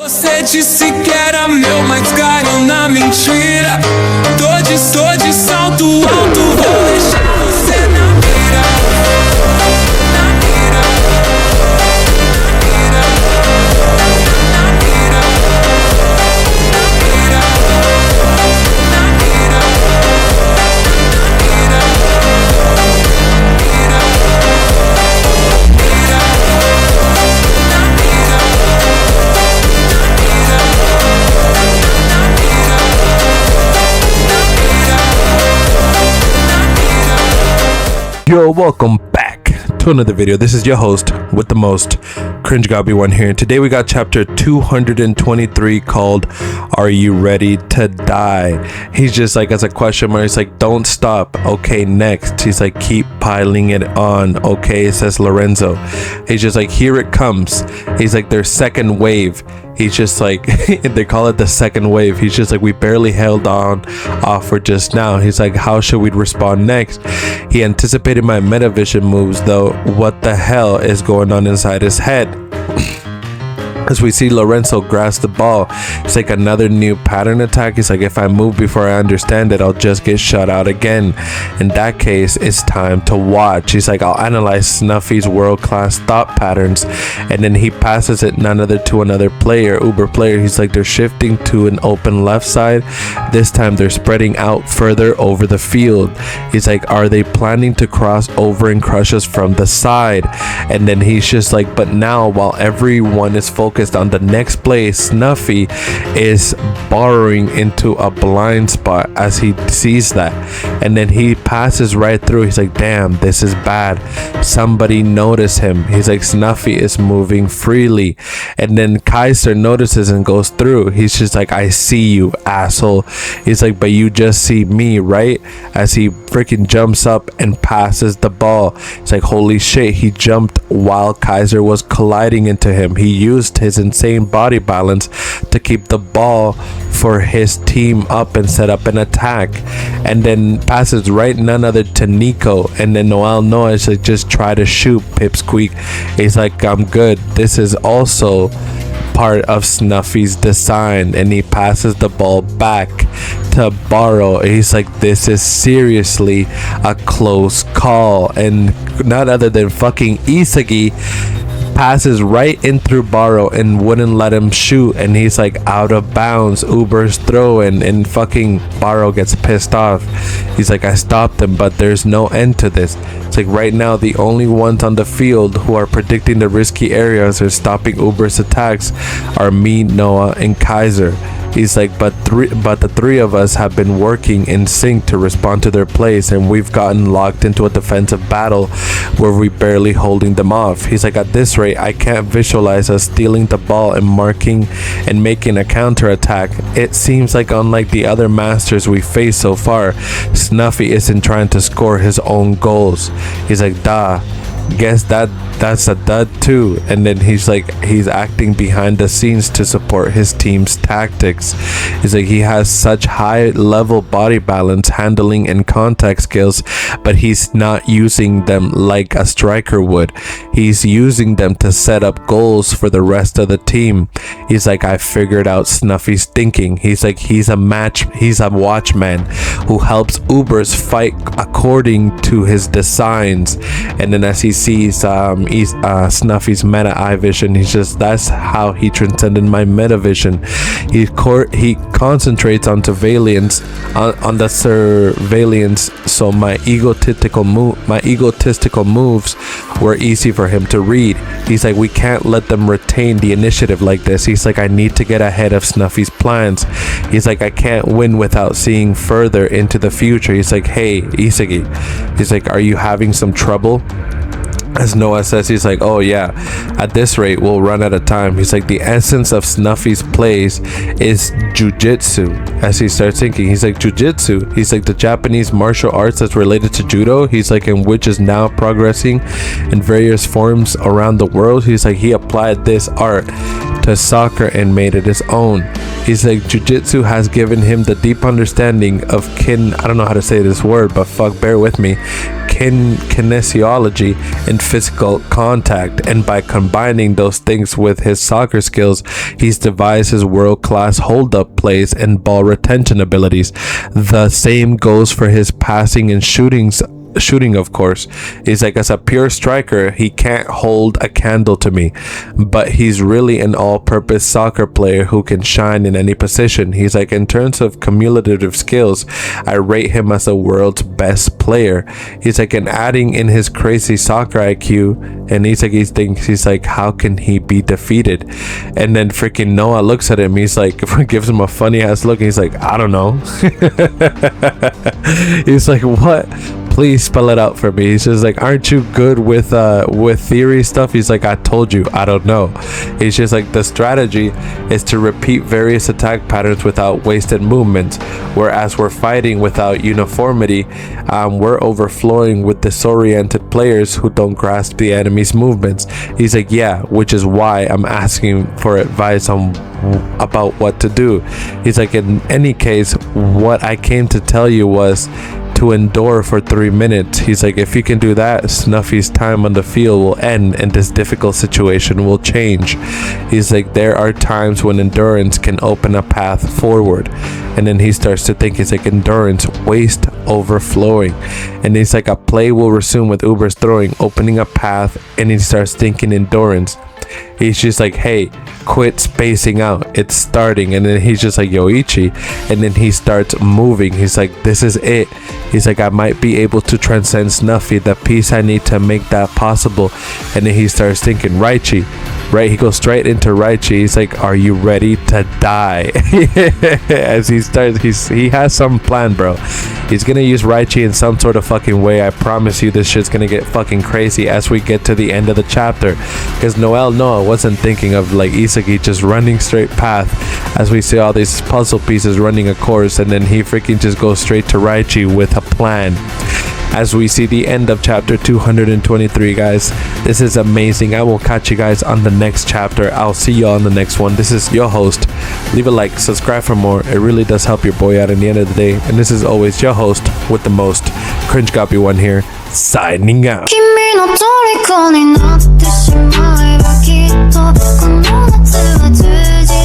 Você disse que era meu, mas caiu na mentira. Tô de salto alto, vou deixar você na mira. Na mira. Na mira. Na mira. Yo, welcome back to another video. This is your host with the most, Cringe Gobby One here, and today we got chapter 223 called Are You Ready to Die? He's just like, as a question mark, he's like, don't stop. Okay, next. He's like, keep piling it on. Okay, says Lorenzo. He's just like, here it comes. He's like, their second wave. He's just like, they call it the second wave. He's just like, we barely held on off for just now. He's like, how should we respond next? He anticipated my metavision moves though. What the hell is going on inside his head? As we see Lorenzo grasp the ball, it's like another new pattern attack. He's like, if I move before I understand it, I'll just get shut out again. In that case, it's time to watch. He's like, I'll analyze Snuffy's world-class thought patterns, and then he passes it none other to another player, Uber player. He's like, they're shifting to an open left side. This time they're spreading out further over the field. He's like, are they planning to cross over and crush us from the side? And then he's just like, but now while everyone is focused on the next play, Snuffy is burrowing into a blind spot as he sees that, and then he passes right through. He's like, damn, this is bad. Somebody notice him. He's like, Snuffy is moving freely, and then Kaiser notices and goes through. He's just like, I see you, asshole. He's like, but you just see me, right? As he freaking jumps up and passes the ball. It's like, holy shit, he jumped while Kaiser was colliding into him. He used his insane body balance to keep the ball for his team up and set up an attack, and then passes right none other to Nico, and then Noah is like, just try to shoot, Pipsqueak. He's like, I'm good. This is also part of Snuffy's design, and he passes the ball back to Borrow. He's like, this is seriously a close call, and not other than fucking Isagi passes right in through Borrow and wouldn't let him shoot, and he's like, out of bounds. Uber's throwing, and fucking Borrow gets pissed off. He's like, I stopped him, but there's no end to this. It's like, right now the only ones on the field who are predicting the risky areas or stopping Uber's attacks are me, Noah, and Kaiser. He's like, but the three of us have been working in sync to respond to their plays, and we've gotten locked into a defensive battle where we barely holding them off. He's like, at this rate, I can't visualize us stealing the ball and marking and making a counterattack. It seems like, unlike the other masters we faced so far, Snuffy isn't trying to score his own goals. He's like, guess that's a dud too. And then he's like, he's acting behind the scenes to support his team's tactics. He's like, he has such high level body balance, handling, and contact skills, but he's not using them like a striker would. He's using them to set up goals for the rest of the team. He's like, I figured out Snuffy's thinking. He's like, he's a watchman who helps Ubers fight according to his designs. And then as he sees Snuffy's meta eye vision, he's just, that's how he transcended my meta vision. He concentrates on surveillance, on the surveillance, so my egotistical moves were easy for him to read. He's like, we can't let them retain the initiative like this. He's like, I need to get ahead of Snuffy's plans. He's like, I can't win without seeing further into the future. He's like, hey, Isagi. He's like, are you having some trouble? As Noah says, he's like, oh yeah, at this rate we'll run out of time. He's like, the essence of Snuffy's plays is jujitsu. As he starts thinking, he's like, jujitsu? He's like, the Japanese martial arts that's related to judo. He's like, and which is now progressing in various forms around the world. He's like, he applied this art to soccer and made it his own. He's like, jujitsu has given him the deep understanding of I don't know how to say this word, but fuck, bear with me, kinesiology and physical contact, and by combining those things with his soccer skills, he's devised his world-class hold-up plays and ball retention abilities. The same goes for his passing and shooting, of course. He's like, as a pure striker, he can't hold a candle to me, but he's really an all-purpose soccer player who can shine in any position. He's like, in terms of cumulative skills, I rate him as the world's best player. He's like, and adding in his crazy soccer IQ, and he's like, he's like, how can he be defeated? And then freaking Noah looks at him, he's like, gives him a funny ass look, he's like, I don't know. He's like, what? Please spell it out for me. He's just like, aren't you good with theory stuff? He's like, I told you, I don't know. He's just like, the strategy is to repeat various attack patterns without wasted movements, whereas we're fighting without uniformity. We're overflowing with disoriented players who don't grasp the enemy's movements. He's like, yeah, which is why I'm asking for advice on about what to do. He's like, in any case, what I came to tell you was to endure for 3 minutes. He's like, if you can do that, Snuffy's time on the field will end and this difficult situation will change. He's like, there are times when endurance can open a path forward. And then he starts to think, he's like, endurance, waste overflowing. And he's like, a play will resume with Uber's throwing, opening a path. And he starts thinking endurance. He's just like, hey, quit spacing out, it's starting. And then he's just like, Yoichi, and then he starts moving. He's like, this is it. He's like, I might be able to transcend Snuffy, the piece I need to make that possible. And then he starts thinking Raichi, right? He goes straight into Raichi. He's like, are you ready to die? As he starts, he has some plan, bro. He's gonna use Raichi in some sort of fucking way. I promise you, this shit's gonna get fucking crazy as we get to the end of the chapter, because Noah wasn't thinking of like Isagi just running straight path as we see all these puzzle pieces running a course, and then he freaking just goes straight to Raichi with a plan. As we see the end of chapter 223, guys. This is amazing. I will catch you guys on the next chapter. I'll see you on the next one. This is your host. Leave a like, subscribe for more. It really does help your boy out in the end of the day. And this is always your host with the most, Cringe Copy One here, signing out. 君の虜になってしまえばきっとこの夏は充実